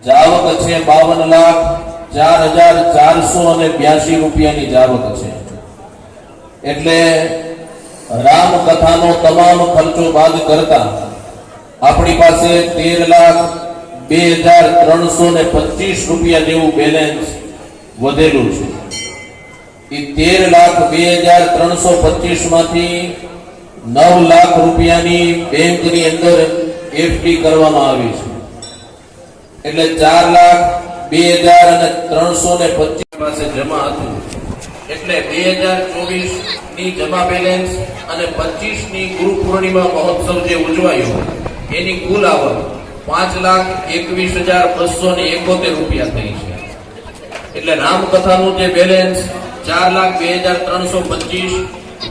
જાવક છે 52,04,482 રૂપિયાની જાવક છે। એટલે રામ કથાનો તમામ ખર્ચો બાદ કરતા આપણી પાસે 13,02,325 રૂપિયા જેવું બેલેન્સ વધેલું છે। એ 13,02,325 માંથી 9 લાખ રૂપિયાની બેંકની અંદર એફડી કરવામાં આવી છે। એટલે 4,02,325 પાસે જમા હતું। એટલે 2024 ની જમા બેલેન્સ અને 25 ની ગુરુ પૂર્ણિમા મહોત્સવ જે ઉજવાયો એની કુલ આવક 5,21,271 રૂપિયા થઈ છે। એટલે રામકથાનું જે બેલેન્સ 4,02,325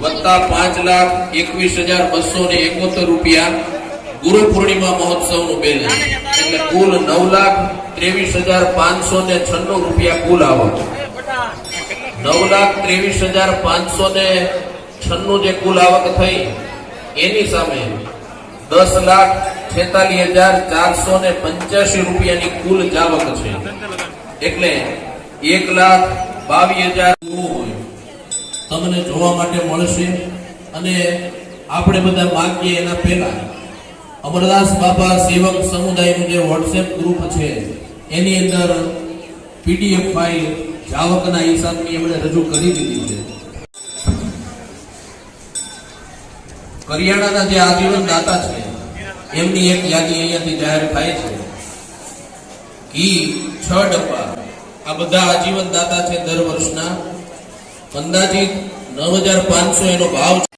વત્તા 5,21,271 રૂપિયા ગુરુ પૂર્ણિમા મહોત્સવનું બેલેન્સ એટલે કુલ 9,23,596 રૂપિયા કુલ આવક। 9,23,596 જે કુલ આવક થઈ એની સામે 10,46,485 રૂપિયાની કુલ જાવક છે। એટલે 1,22,000 તમને જોવા માટે મળશે। અને આપણે બધા માગીએ એના પહેલા અમરદાસ બાપા સેવક સમુદાયનું જે વોટ્સએપ ગ્રુપ છે એની અંદર પીડીએફ ફાઇલ જાવકના હિસાબની એમણે રજૂ કરી દીધી છે। કરિયાણાના જે આજીવન દાતા છે એમની એક યાદી અહીંયાથી જાહેર થાય છે। ઘી 6 ડબ્બા આ બધા આજીવન દાતા છે દર વર્ષના અંદાજિત 9,500 એનો ભાવ છે।